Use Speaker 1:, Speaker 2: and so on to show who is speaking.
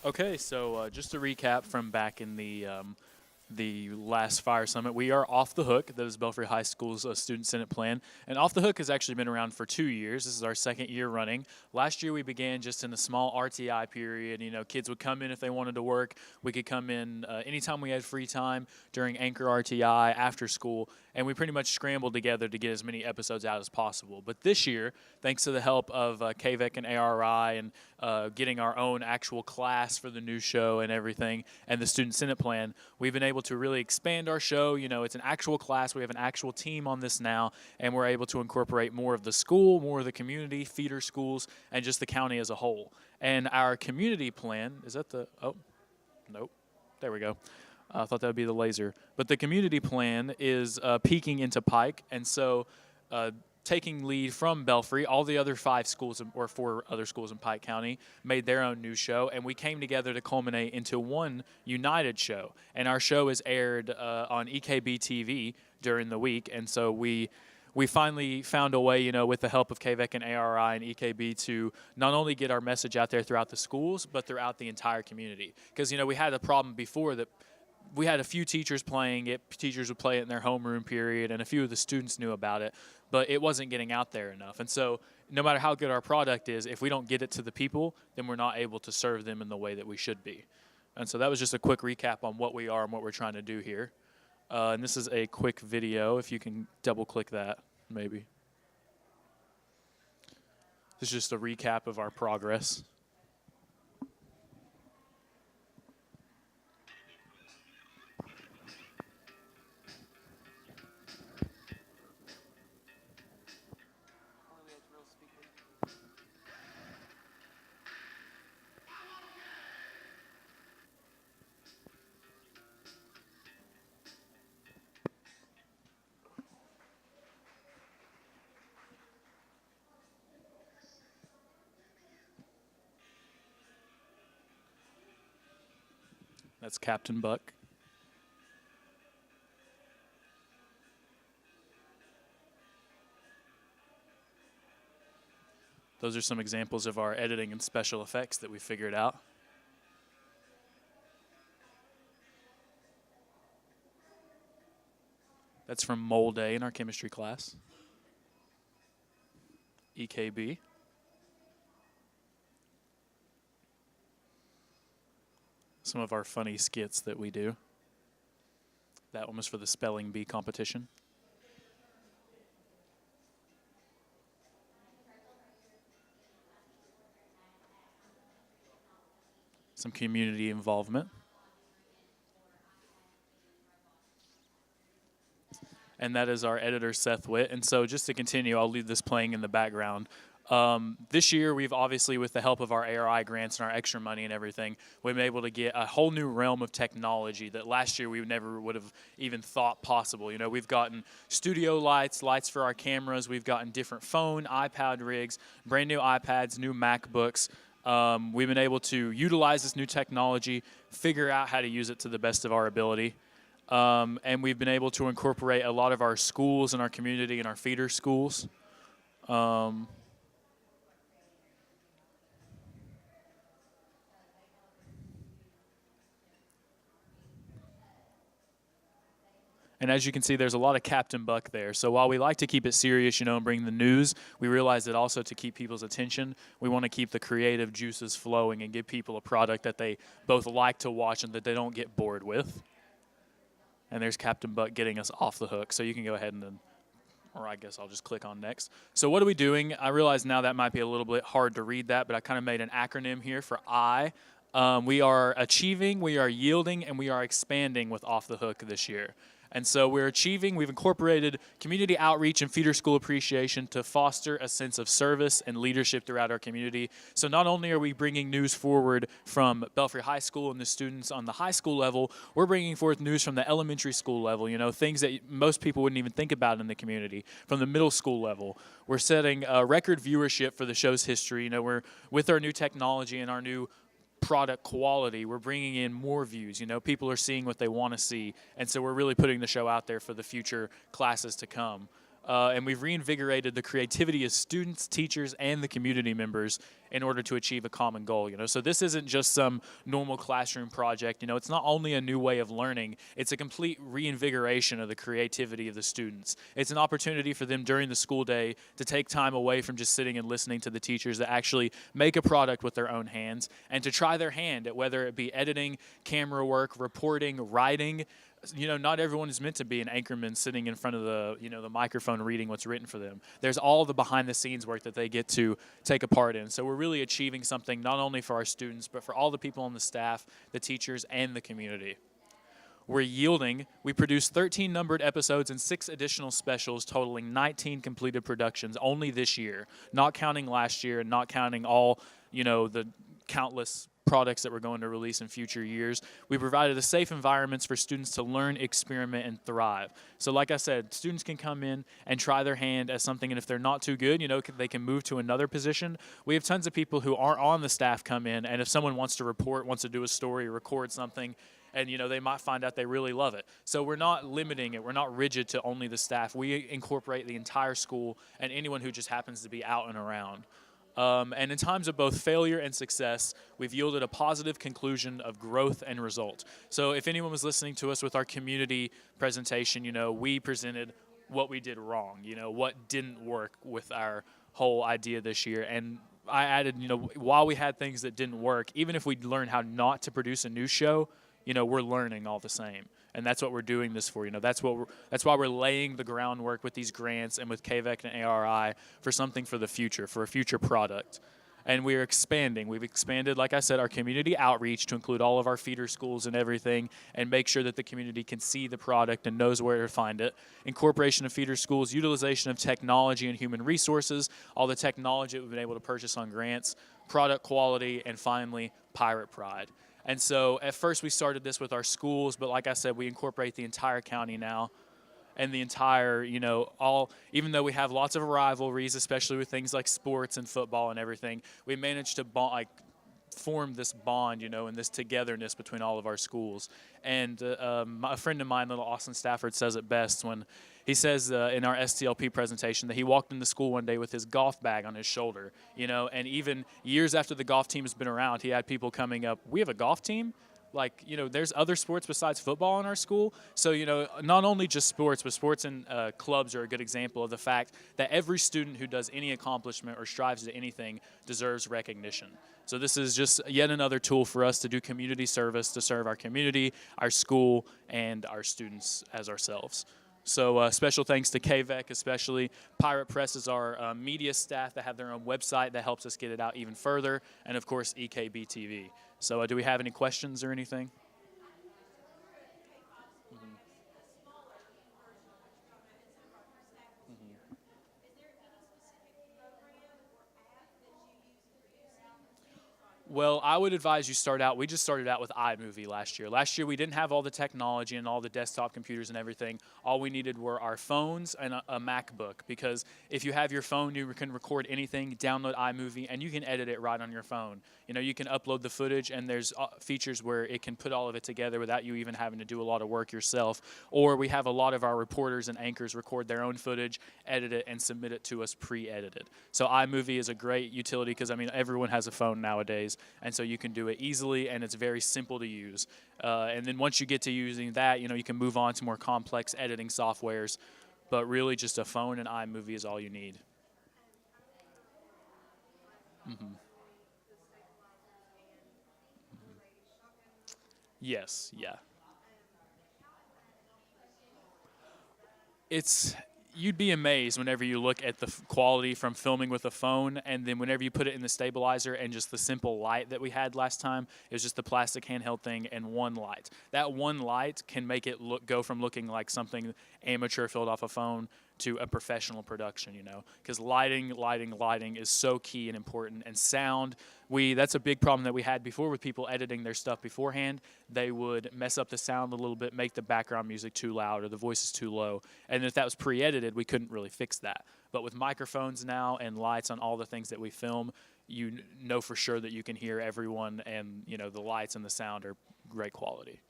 Speaker 1: Okay, so just to recap from back in the last Fire Summit, we are Off the Hook. That is Belfry High School's Student Senate plan. And Off the Hook has actually been around for 2 years. This is our second year running. Last year we began just in a small RTI period. You know, kids would come in if they wanted to work. We could come in anytime we had free time during Anchor RTI, after school, and we pretty much scrambled together to get as many episodes out as possible. But this year, thanks to the help of KVEC and ARI and getting our own actual class for the new show and everything, and the Student Senate plan, we've been able to really expand our show. You know, it's an actual class. We have an actual team on this now, and we're able to incorporate more of the school, more of the community, feeder schools, and just the county as a whole. And our community plan, is that the, oh, nope, there we go. I thought that would be the laser. But the community plan is peeking into Pike, and so taking lead from Belfry, all the other 5 schools or 4 other schools in Pike County made their own new show, and we came together to culminate into one united show. And our show is aired on EKB TV during the week, and so we finally found a way, you know, with the help of KVEC and ARI and EKB to not only get our message out there throughout the schools, but throughout the entire community. Because, you know, we had a problem before that we had a few teachers playing it. Teachers would play it in their homeroom period, and a few of the students knew about it, but it wasn't getting out there enough. And so no matter how good our product is, if we don't get it to the people, then we're not able to serve them in the way that we should be. And so that was just a quick recap on what we are and what we're trying to do here. And this is a quick video, if you can double-click that, maybe. This is just a recap of our progress. That's Captain Buck. Those are some examples of our editing and special effects that we figured out. That's from Mole Day in our chemistry class. EKB. Some of our funny skits that we do. That one was for the spelling bee competition. Some community involvement. And that is our editor, Seth Witt. And so just to continue, I'll leave this playing in the background. This year, we've obviously, with the help of our ARI grants and our extra money and everything, we've been able to get a whole new realm of technology that last year we never would have even thought possible. You know, we've gotten studio lights, lights for our cameras, we've gotten different phone, iPad rigs, brand new iPads, new MacBooks. We've been able to utilize this new technology, figure out how to use it to the best of our ability. And we've been able to incorporate a lot of our schools and our community and our feeder schools. And as you can see, there's a lot of Captain Buck there. So while we like to keep it serious, you know, and bring the news, we realize that also to keep people's attention, we want to keep the creative juices flowing and give people a product that they both like to watch and that they don't get bored with. And there's Captain Buck getting us off the hook. So you can go ahead and then, or I guess I'll just click on next. So what are we doing? I realize now that might be a little bit hard to read that, but I kind of made an acronym here for I. We are achieving, we are yielding, and we are expanding with Off the Hook this year. And so we're achieving, we've incorporated community outreach and feeder school appreciation to foster a sense of service and leadership throughout our community. So not only are we bringing news forward from Belfry High School and the students on the high school level, we're bringing forth news from the elementary school level, you know, things that most people wouldn't even think about in the community. From the middle school level, we're setting a record viewership for the show's history. You know, we're with our new technology and our new product quality, we're bringing in more views. You know, people are seeing what they want to see, and so we're really putting the show out there for the future classes to come. and we've reinvigorated the creativity of students, teachers, and the community members in order to achieve a common goal. So this isn't just some normal classroom project. It's not only a new way of learning, it's a complete reinvigoration of the creativity of the students. It's an opportunity for them during the school day to take time away from just sitting and listening to the teachers, that actually make a product with their own hands, and to try their hand at whether it be editing, camera work, reporting, writing. Not everyone is meant to be an anchorman sitting in front of the microphone reading what's written for them. There's all the behind the scenes work that they get to take a part in. So we're really achieving something not only for our students, but for all the people on the staff, the teachers, and the community. We produced 13 numbered episodes and 6 additional specials, totaling 19 completed productions only this year, not counting last year and not counting all, the countless products that we're going to release in future years. We provided a safe environments for students to learn, experiment, and thrive. So like I said, students can come in and try their hand at something, and if they're not too good, they can move to another position. We have tons of people who aren't on the staff come in, and if someone wants to report, wants to do a story, record something, and they might find out they really love it. So we're not limiting it. We're not rigid to only the staff. We incorporate the entire school and anyone who just happens to be out and around. And in times of both failure and success, we've yielded a positive conclusion of growth and result. So if anyone was listening to us with our community presentation, we presented what we did wrong, what didn't work with our whole idea this year. And I added, while we had things that didn't work, even if we learned how not to produce a new show, we're learning all the same. And that's what we're doing this for. That's why we're laying the groundwork with these grants and with KVEC and ARI for something for the future, for a future product. And we're expanding. We've expanded, like I said, our community outreach to include all of our feeder schools and everything, and make sure that the community can see the product and knows where to find it. Incorporation of feeder schools, utilization of technology and human resources, all the technology that we've been able to purchase on grants, product quality, and finally, pirate pride. And so at first we started this with our schools, but like I said, we incorporate the entire county now, and the entire, even though we have lots of rivalries, especially with things like sports and football and everything, we managed to form this bond, and this togetherness between all of our schools. And a friend of mine, little Austin Stafford, says it best when he says in our STLP presentation that he walked into school one day with his golf bag on his shoulder, and even years after the golf team has been around, he had people coming up, we have a golf team? There's other sports besides football in our school. So, not only just sports, but sports and clubs are a good example of the fact that every student who does any accomplishment or strives to anything deserves recognition. So this is just yet another tool for us to do community service, to serve our community, our school, and our students as ourselves. So special thanks to KVEC, especially. Pirate Press is our media staff that have their own website that helps us get it out even further, and of course EKB TV. So do we have any questions or anything? Well, I would advise you we just started out with iMovie last year. Last year we didn't have all the technology and all the desktop computers and everything. All we needed were our phones and a MacBook, because if you have your phone, you can record anything, download iMovie, and you can edit it right on your phone. You can upload the footage, and there's features where it can put all of it together without you even having to do a lot of work yourself. Or we have a lot of our reporters and anchors record their own footage, edit it, and submit it to us pre-edited. So iMovie is a great utility because, everyone has a phone nowadays. And so you can do it easily, and it's very simple to use. And then once you get to using that, you can move on to more complex editing softwares. But really, just a phone and iMovie is all you need. Mm-hmm. Yes, yeah. You'd be amazed whenever you look at the quality from filming with a phone, and then whenever you put it in the stabilizer and just the simple light that we had last time, it was just the plastic handheld thing and one light. That one light can make it go from looking like something amateur filled off a phone to a professional production, because lighting is so key and important. And sound, that's a big problem that we had before with people editing their stuff beforehand. They would mess up the sound a little bit, make the background music too loud or the voices too low. And if that was pre-edited, we couldn't really fix that. But with microphones now and lights on all the things that we film, you know for sure that you can hear everyone, and the lights and the sound are great quality.